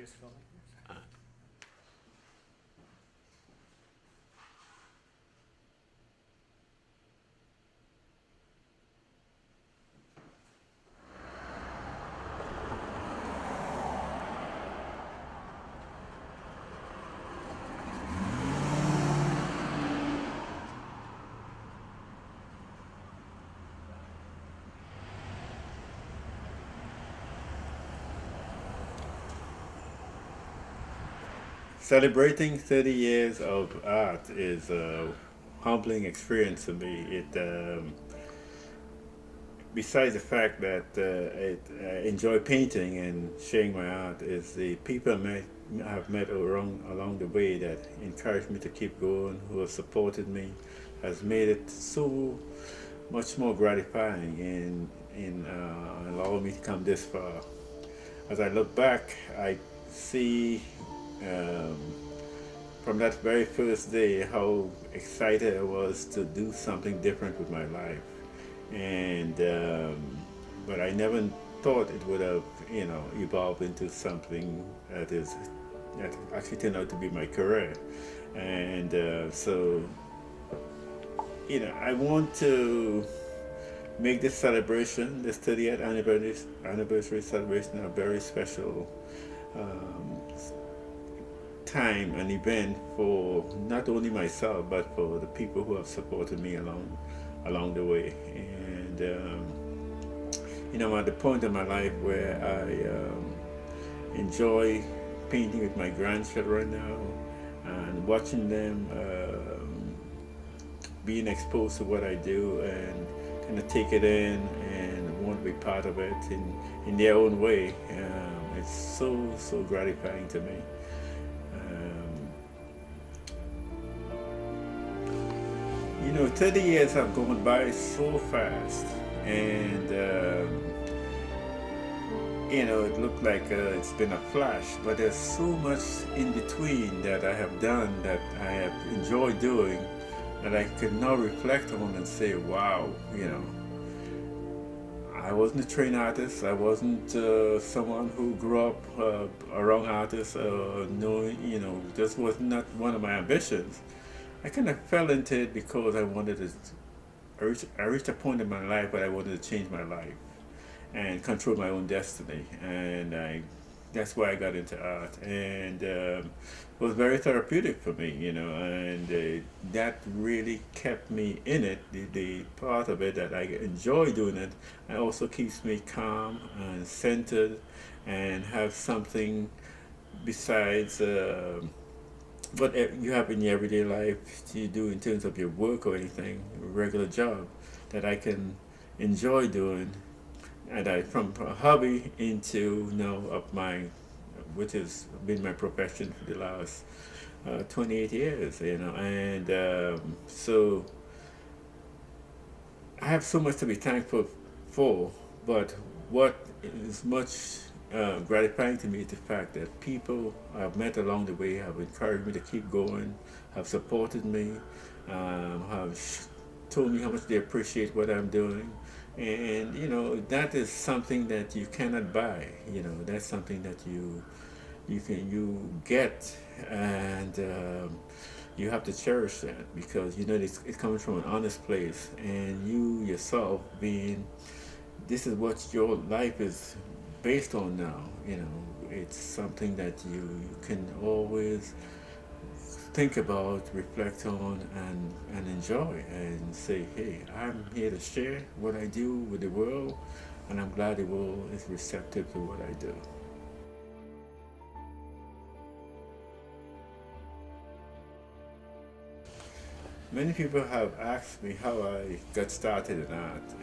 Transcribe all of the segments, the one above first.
just filming this? Celebrating 30 years of art is a humbling experience to me. Besides the fact that I enjoy painting and sharing my art, is the people I've met along the way that encouraged me to keep going, who have supported me, has made it so much more gratifying in allowing me to come this far. As I look back, I see um, from that very first day how excited I was to do something different with my life, and but I never thought it would have evolved into something that actually turned out to be my career, and so I want to make this celebration, this 30th anniversary celebration, a very special um, time and event for not only myself but for the people who have supported me along the way. And I'm at the point in my life where I enjoy painting with my grandchildren now and watching them being exposed to what I do and kind of take it in and want to be part of it in their own way. It's so gratifying to me. Um, 30 years have gone by so fast, and it looked like it's been a flash, but there's so much in between that I have done that I have enjoyed doing that I can now reflect on and say, wow, I wasn't a trained artist. I wasn't someone who grew up around artists. Knowing, this was not one of my ambitions. I kind of fell into it because I wanted to. I reached a point in my life where I wanted to change my life and control my own destiny, and that's why I got into art, and it was very therapeutic for me, and that really kept me in it. The part of it that I enjoy doing it, and also keeps me calm and centered, and have something besides what you have in your everyday life you do in terms of your work or anything, regular job, that I can enjoy doing, and I from a hobby into of my, which has been my profession for the last 28 years, and so I have so much to be thankful for. But what is much gratifying to me is the fact that people I've met along the way have encouraged me to keep going, have supported me, have told me how much they appreciate what I'm doing. And that is something that you cannot buy. That's something that you get, and you have to cherish that because it comes from an honest place, and you yourself being, this is what your life is based on now. It's something that you can always think about, reflect on, and enjoy, and say, hey, I'm here to share what I do with the world, and I'm glad the world is receptive to what I do. Many people have asked me how I got started in art,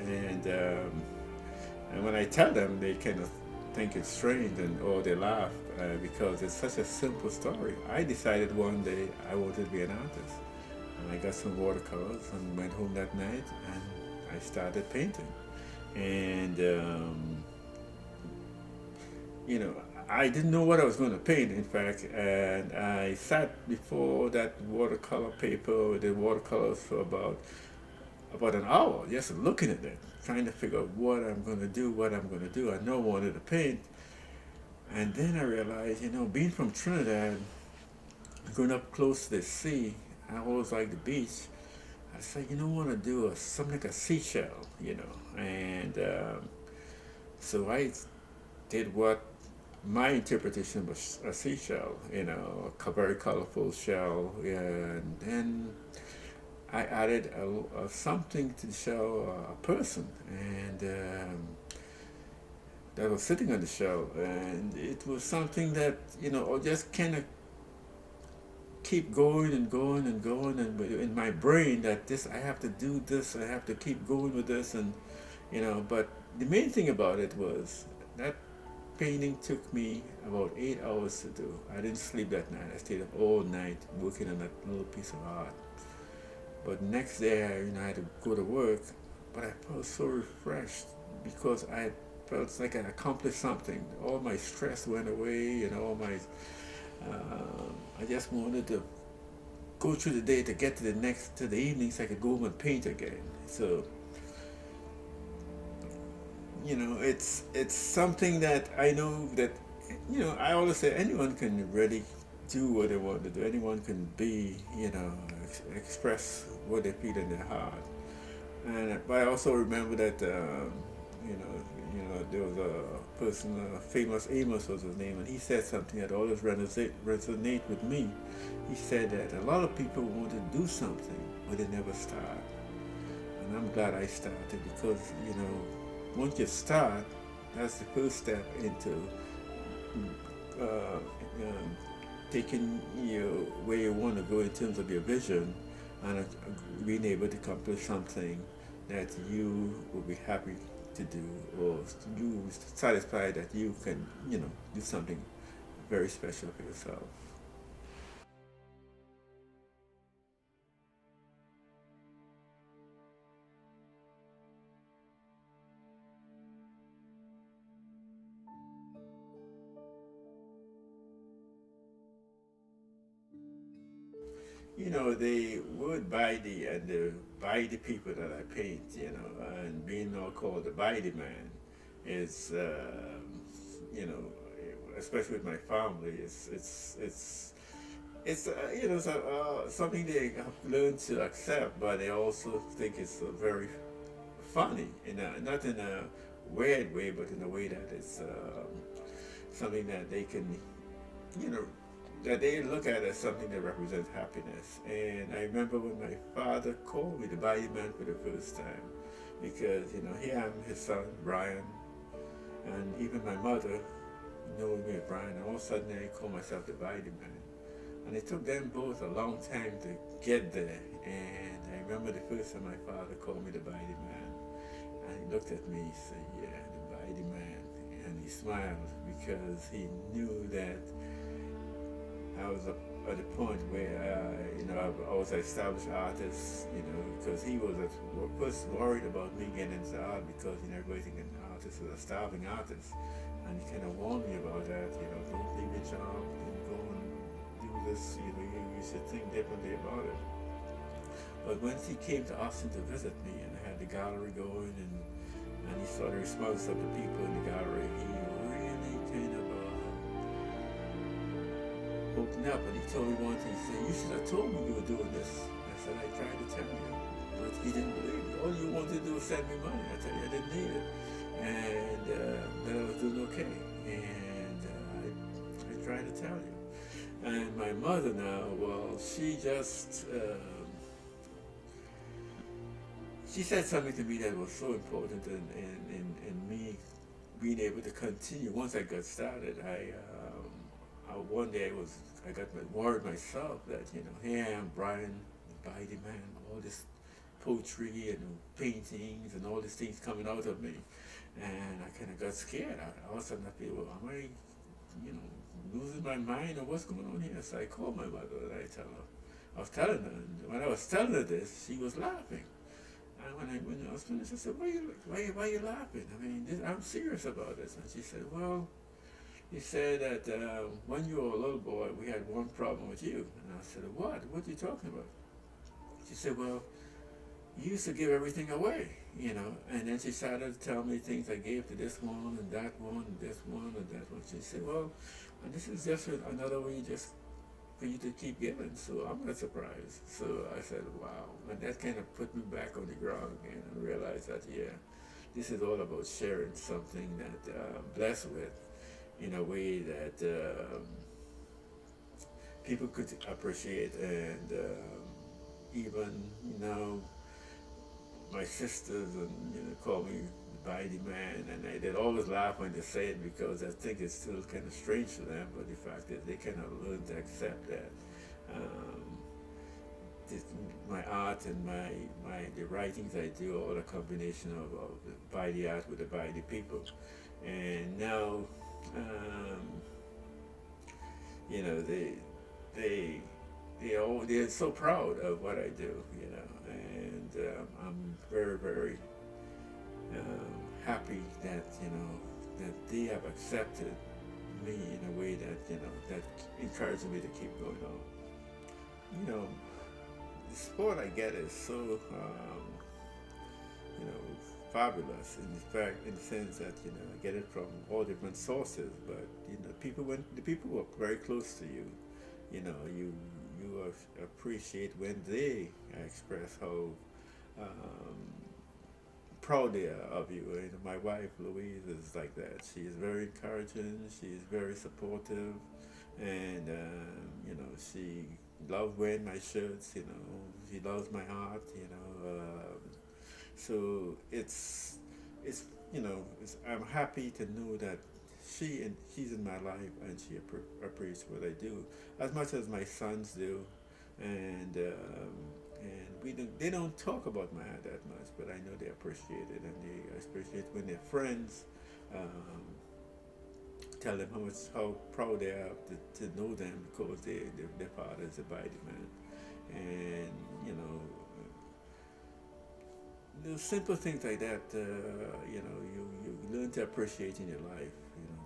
and when I tell them, they kind of think it's strange or they laugh because it's such a simple story. I decided one day I wanted to be an artist, and I got some watercolors and went home that night and I started painting. And you know, I didn't know what I was going to paint, in fact, and I sat before that watercolor paper with the watercolors for about an hour, just looking at it, trying to figure out what I'm going to do, what I'm going to do. I know I wanted to paint, And then I realized, being from Trinidad, growing up close to the sea, I always like the beach. I said, I want to do something like a seashell, and so I did what my interpretation was a seashell, a very colorful shell, and then I added something to the shell, a person, and that was sitting on the shell, and it was something that just kind of keep going and going and going, and in my brain that this I have to do this, I have to keep going with this, and but the main thing about it was that painting took me about 8 hours to do. I didn't sleep that night. I stayed up all night working on that little piece of art. But next day, I had to go to work, but I felt so refreshed because I felt like I accomplished something. All my stress went away, all my. I just wanted to go through the day to get to the evening so I could go home and paint again. So it's something that I know that I always say anyone can really do what they want to do. Anyone can be express what they feel in their heart. And but I also remember that there was a person, famous Amos was his name, and he said something that always resonate with me. He said that a lot of people want to do something but they never start. And I'm glad I started because once you start, that's the first step into taking you where you want to go in terms of your vision, and being able to accomplish something that you will be happy to do, or you satisfied that you can do something very special for yourself. They would buy the people that I paint, and being now called the BYDEE man is, you know, especially with my family, it's something they have learned to accept, but they also think it's very funny, not in a weird way, but in a way that it's something that they can, you know, that they look at as something that represents happiness. And I remember when my father called me the BYDEE man for the first time, because here I'm his son Brian, and even my mother knowing me as Brian, and all of a sudden I call myself the BYDEE man. And it took them both a long time to get there. And I remember the first time my father called me the BYDEE man, and he looked at me and said, "Yeah, the BYDEE man," and he smiled because he knew that I was at a point where I was an established artist, because he was first worried about me getting into art because everybody thinking an artist is a starving artist, and he kind of warned me about that. Don't leave your job, don't go and do this. You should think differently about it. But once he came to Austin to visit me, and I had the gallery going, and he saw the response of the people in the gallery, he really kind of opened up, and he told me one thing. He said, "You should have told me you were doing this." I said, "I tried to tell you, but he didn't believe me. All you wanted to do was send me money." I tell you, I didn't need it, and that I was doing okay. And I tried to tell you. And my mother now, well, she said something to me that was so important in me being able to continue. Once I got started, one day I got worried myself that here I am, Brian, the BYDEE man, all this poetry and paintings and all these things coming out of me, and I kind of got scared. All of a sudden I feel, well, am I, losing my mind, or what's going on here? So I called my mother and I was telling her, and when I was telling her this, she was laughing. And when I was finished, I said, why are you laughing? I mean, I'm serious about this. And she said, well, he said that when you were a little boy, we had one problem with you. And I said, what? What are you talking about? She said, well, you used to give everything away. And then she started to tell me things I gave to this one and that one and this one and that one. She said, well, and this is just another way just for you to keep giving. So I'm not surprised. So I said, wow. And that kind of put me back on the ground again and realized that, yeah, this is all about sharing something that I'm blessed with in a way that people could appreciate. And even, my sisters and call me by the man, and they'd always laugh when they say it because I think it's still kind of strange to them. But the fact is, they kind of learn to accept that um, this, my art and the writings I do, all a combination of by the art with the by the people, and now um, they they they're so proud of what I do, and I'm very, very happy that that they have accepted me in a way that that encourages me to keep going on. You know, the support I get is so you know fabulous in fact, in the sense that I get it from all different sources, but when the people who are very close to you, you appreciate when they express how um, proud they are of you. And my wife Louise is like that. She is very encouraging. She is very supportive, and she loves wearing my shirts. She loves my art. So I'm happy to know that she's in my life and she appreciates what I do as much as my sons do, and they don't talk about my art that much, but I know they appreciate it, and they appreciate when their friends um, tell them how proud they are to know them because their father is a BYDEE man, and the simple things like that, you learn to appreciate in your life.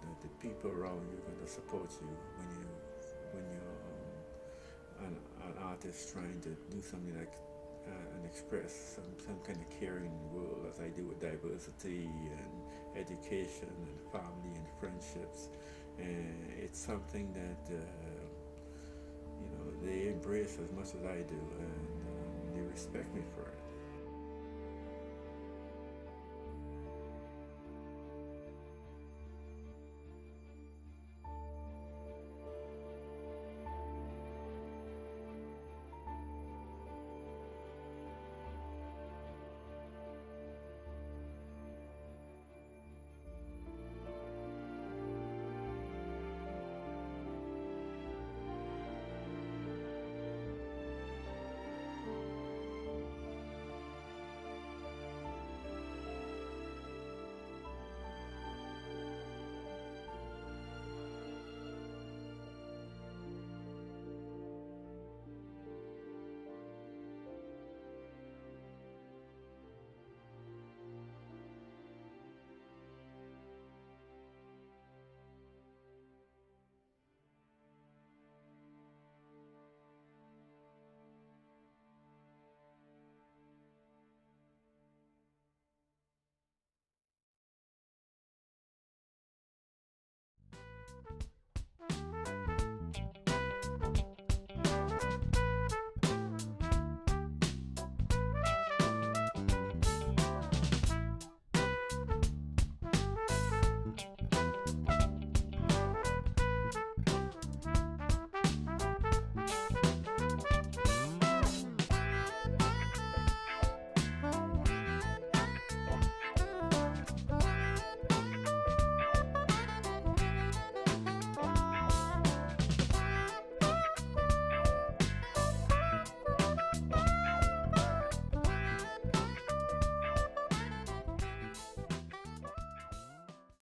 That the people around you are going to support you when you're an artist trying to do something like and express some kind of caring in the world, as I do with diversity and education and family and friendships. And it's something that they embrace as much as I do, and they respect me for it.